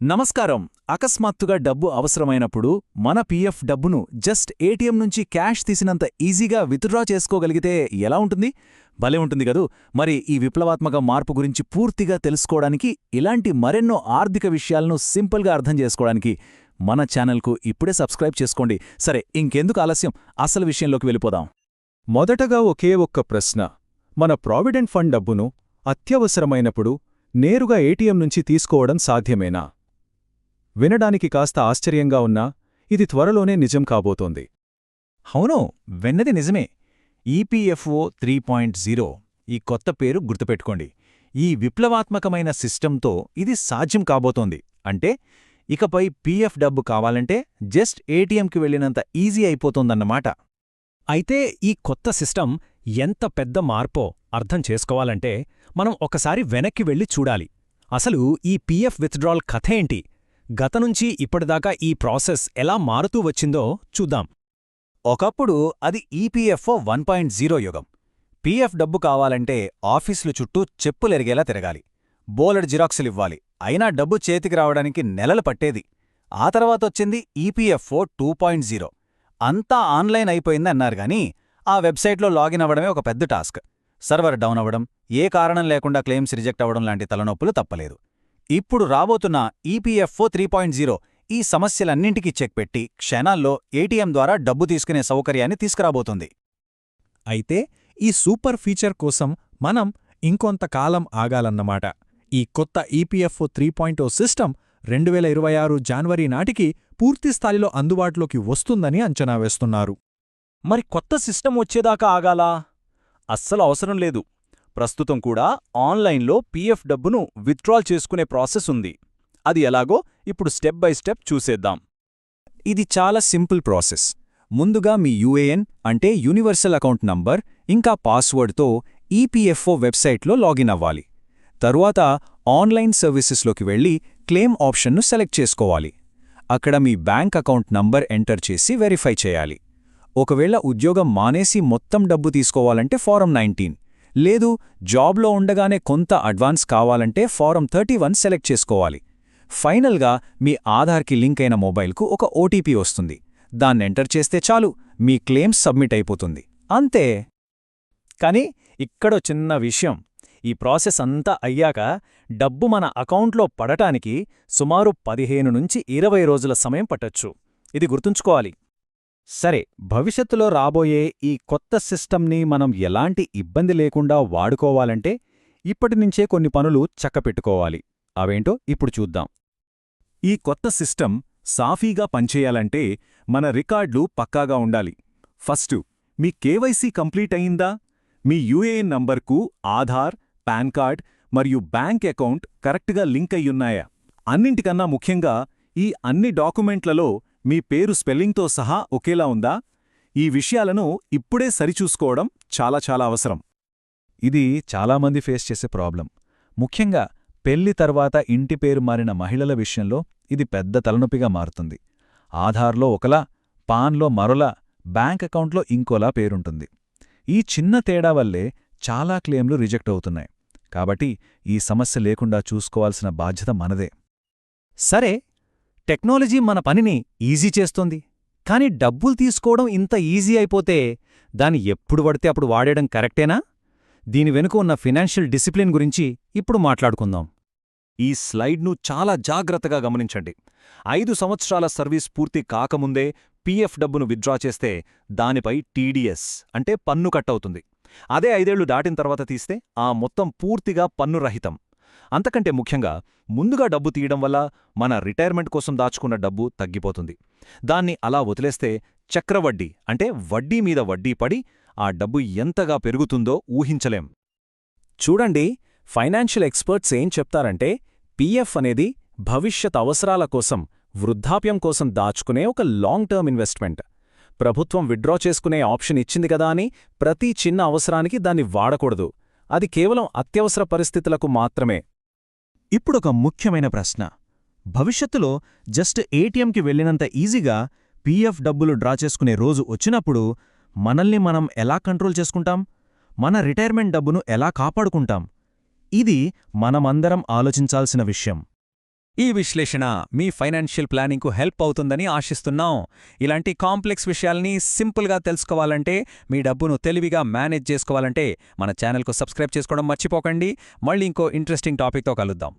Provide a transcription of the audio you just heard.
నమస్కారం. అకస్మాత్తుగా డబ్బు అవసరమైనప్పుడు మన పీఎఫ్ డబ్బును జస్ట్ ఏటీఎం నుంచి క్యాష్ తీసినంత ఈజీగా విత్డ్రా చేసుకోగలిగితే ఎలా ఉంటుంది? భలే ఉంటుంది గదూ! మరి ఈ విప్లవాత్మక మార్పు గురించి పూర్తిగా తెలుసుకోవడానికి, ఇలాంటి మరెన్నో ఆర్థిక విషయాలను సింపుల్గా అర్థం చేసుకోవడానికి మన ఛానల్కు ఇప్పుడే సబ్స్క్రైబ్ చేసుకోండి. సరే, ఇంకెందుకు ఆలస్యం, అసలు విషయంలోకి వెళ్ళిపోదాం. మొదటగా ఒకే ఒక్క ప్రశ్న. మన ప్రావిడెంట్ ఫండ్ డబ్బును అత్యవసరమైనప్పుడు నేరుగా ఏటీఎం నుంచి తీసుకోవడం సాధ్యమేనా? వినడానికి కాస్త ఆశ్చర్యంగా ఉన్నా ఇది త్వరలోనే నిజం కాబోతోంది. అవును, వెన్నది నిజమే. ఈపీఎఫ్ఓ 3.0 ఈ కొత్త పేరు గుర్తుపెట్టుకోండి. ఈ విప్లవాత్మకమైన సిస్టంతో ఇది సాధ్యం కాబోతోంది. అంటే ఇకపై పీఎఫ్ డబ్బు కావాలంటే జస్ట్ ఏటీఎంకి వెళ్ళినంత ఈజీ అయిపోతోందన్నమాట. అయితే ఈ కొత్త సిస్టమ్ ఎంత పెద్ద మార్పో అర్థం చేసుకోవాలంటే మనం ఒకసారి వెనక్కి వెళ్ళి చూడాలి. అసలు ఈ పీఎఫ్ విత్డ్రాల్ కథేంటి, గతనుంచి ఇప్పటిదాకా ఈ ప్రాసెస్ ఎలా మారుతూ వచ్చిందో చూద్దాం. ఒకప్పుడు అది ఈపీఎఫ్ఓ 1.0 యుగం. పీఎఫ్ డబ్బు కావాలంటే ఆఫీసులు చుట్టూ చెప్పులెరిగేలా తిరగాలి, బోలెడు జిరాక్సులివ్వాలి. అయినా డబ్బు చేతికి రావడానికి నెలలు పట్టేది. ఆ తర్వాతొచ్చింది ఈపీఎఫ్ఓ 2.0. అంతా ఆన్లైన్ అయిపోయిందన్నారు గానీ ఆ వెబ్సైట్లో లాగిన్ అవ్వడమే ఒక పెద్ద టాస్క్. సర్వర్ డౌన్ అవ్వడం, ఏ కారణం లేకుండా క్లెయిమ్స్ రిజెక్ట్ అవ్వడం లాంటి తలనొప్పులు తప్పలేదు. ఇప్పుడు రాబోతున్న ఈపీఎఫ్ఓ 3.0 ఈ సమస్యలన్నింటికీ చెక్ పెట్టి క్షణాల్లో ఏటీఎం ద్వారా డబ్బు తీసుకునే సౌకర్యాన్ని తీసుకురాబోతుంది. అయితే ఈ సూపర్ ఫీచర్ కోసం మనం ఇంకొంతకాలం ఆగాలన్నమాట. ఈ కొత్త ఈపీఎఫ్ఓ 3.0 సిస్టమ్ 2026 జనవరి నాటికి పూర్తిస్థాయిలో అందుబాటులోకి వస్తుందని అంచనా వేస్తున్నారు. మరి కొత్త సిస్టమ్ వచ్చేదాకా ఆగాలా? అస్సలు అవసరం లేదు. ప్రస్తుతం కూడా ఆన్లైన్లో పీఎఫ్ డబ్బును విత్డ్రాల్ చేసుకునే ప్రాసెస్ ఉంది. అది ఎలాగో ఇప్పుడు స్టెప్ బై స్టెప్ చూసేద్దాం. ఇది చాలా సింపుల్ ప్రాసెస్. ముందుగా మీ యూఏఎన్ అంటే యూనివర్సల్ అకౌంట్ నంబర్ ఇంకా పాస్వర్డ్తో ఈపీఎఫ్ఓ వెబ్సైట్లో లాగిన్ అవ్వాలి. తరువాత ఆన్లైన్ సర్వీసెస్లోకి వెళ్ళి క్లెయిమ్ ఆప్షన్ను సెలెక్ట్ చేసుకోవాలి. అక్కడ మీ బ్యాంక్ అకౌంట్ నంబర్ ఎంటర్ చేసి వెరిఫై చేయాలి. ఒకవేళ ఉద్యోగం మానేసి మొత్తం డబ్బు తీసుకోవాలంటే ఫారం 19, లేదు జాబ్లో ఉండగానే కొంత అడ్వాన్స్ కావాలంటే ఫారం 31 సెలెక్ట్ చేసుకోవాలి. ఫైనల్గా మీ ఆధార్కి లింక్ అయిన మొబైల్కు ఒక ఓటీపీ వస్తుంది. దాన్ని ఎంటర్ చేస్తే చాలు, మీ క్లెయిమ్స్ సబ్మిట్ అయిపోతుంది. అంతే. కానీ ఇక్కడో చిన్న విషయం. ఈ ప్రాసెస్ అంతా అయ్యాక డబ్బు మన అకౌంట్లో పడటానికి సుమారు 15 నుంచి 20 రోజుల సమయం పట్టొచ్చు. ఇది గుర్తుంచుకోవాలి. సరే, భవిష్యత్తులో రాబోయే ఈ కొత్త సిస్టమ్ని మనం ఎలాంటి ఇబ్బంది లేకుండా వాడుకోవాలంటే ఇప్పటినుంచే కొన్ని పనులు చక్కపెట్టుకోవాలి. అవేంటో ఇప్పుడు చూద్దాం. ఈ కొత్త సిస్టమ్ సాఫీగా పనిచేయాలంటే మన రికార్డులు పక్కాగా ఉండాలి. ఫస్టు మీ కేవైసీ కంప్లీట్ అయిందా? మీ యూఏఎన్ నంబర్కు ఆధార్, పాన్ కార్డ్ మరియు బ్యాంక్ అకౌంట్ కరెక్ట్గా లింక్ అయ్యున్నాయా? అన్నింటికన్నా ముఖ్యంగా ఈ అన్ని డాక్యుమెంట్లలో మీ పేరు స్పెల్లింగ్తో సహా ఒకేలా ఉందా? ఈ విషయాలను ఇప్పుడే సరిచూసుకోవడం చాలా చాలా అవసరం. ఇది చాలామంది ఫేస్ చేసే ప్రాబ్లం. ముఖ్యంగా పెళ్లి తర్వాత ఇంటి పేరు మారిన మహిళల విషయంలో ఇది పెద్ద తలనొప్పిగా మారుతుంది. ఆధార్లో ఒకలా, పాన్లో మరోలా, బ్యాంక్ అకౌంట్లో ఇంకోలా పేరుంటుంది. ఈ చిన్న తేడా వల్లే చాలా క్లెయిమ్లు రిజెక్ట్ అవుతున్నాయి. కాబట్టి ఈ సమస్య లేకుండా చూసుకోవాల్సిన బాధ్యత మనదే. సరే, టెక్నాలజీ మన పనిని ఈజీ చేస్తోంది. కానీ డబ్బులు తీసుకోవడం ఇంత ఈజీ అయిపోతే దాన్ని ఎప్పుడు పడితే అప్పుడు వాడేయడం కరెక్టేనా? దీని వెనుక ఉన్న ఫినాన్షియల్ డిసిప్లిన్ గురించి ఇప్పుడు మాట్లాడుకుందాం. ఈ స్లైడ్ను చాలా జాగ్రత్తగా గమనించండి. 5 సంవత్సరాల సర్వీస్ పూర్తి కాకముందే పీఎఫ్ డబ్బును విత్డ్రా చేస్తే దానిపై టీడీఎస్ అంటే పన్ను కట్టవుతుంది. అదే 5 ఏళ్లు దాటిన తర్వాత తీస్తే ఆ మొత్తం పూర్తిగా పన్నురహితం. అంతకంటే ముఖ్యంగా ముందుగా డబ్బు తీయడం వల్ల మన రిటైర్మెంట్ కోసం దాచుకున్న డబ్బు తగ్గిపోతుంది. దాన్ని అలా వదిలేస్తే చక్రవడ్డీ అంటే వడ్డీ మీద వడ్డీ పడి ఆ డబ్బు ఎంతగా పెరుగుతుందో ఊహించలేం. చూడండి, ఫైనాన్షియల్ ఎక్స్పర్ట్స్ ఏం చెప్తారంటే పీఎఫ్ అనేది భవిష్యత్ అవసరాల కోసం, వృద్ధాప్యం కోసం దాచుకునే ఒక లాంగ్ టర్మ్ ఇన్వెస్ట్మెంట్. ప్రభుత్వం విత్డ్రా చేసుకునే ఆప్షన్ ఇచ్చింది కదా అని ప్రతి చిన్న అవసరానికి దాన్ని వాడకూడదు. అది కేవలం అత్యవసర పరిస్థితులకు మాత్రమే. ఇప్పుడొక ముఖ్యమైన ప్రశ్న. భవిష్యత్తులో జస్ట్ ఏటీఎంకి వెళ్ళినంత ఈజీగా పీఎఫ్ డబ్బులు డ్రా చేసుకునే రోజు వచ్చినప్పుడు మనల్ని మనం ఎలా కంట్రోల్ చేసుకుంటాం? మన రిటైర్మెంట్ డబ్బును ఎలా కాపాడుకుంటాం? ఇది మనమందరం ఆలోచించాల్సిన విషయం. ఈ విశ్లేషణ మీ ఫైనాన్షియల్ ప్లానింగ్కు హెల్ప్ అవుతుందని ఆశిస్తున్నాం. ఇలాంటి కాంప్లెక్స్ విషయాల్ని సింపుల్గా తెలుసుకోవాలంటే, మీ డబ్బును తెలివిగా మేనేజ్ చేసుకోవాలంటే మన ఛానల్కు సబ్స్క్రైబ్ చేసుకోవడం మర్చిపోకండి. మళ్ళీ ఇంకో ఇంట్రెస్టింగ్ టాపిక్తో కలుద్దాం.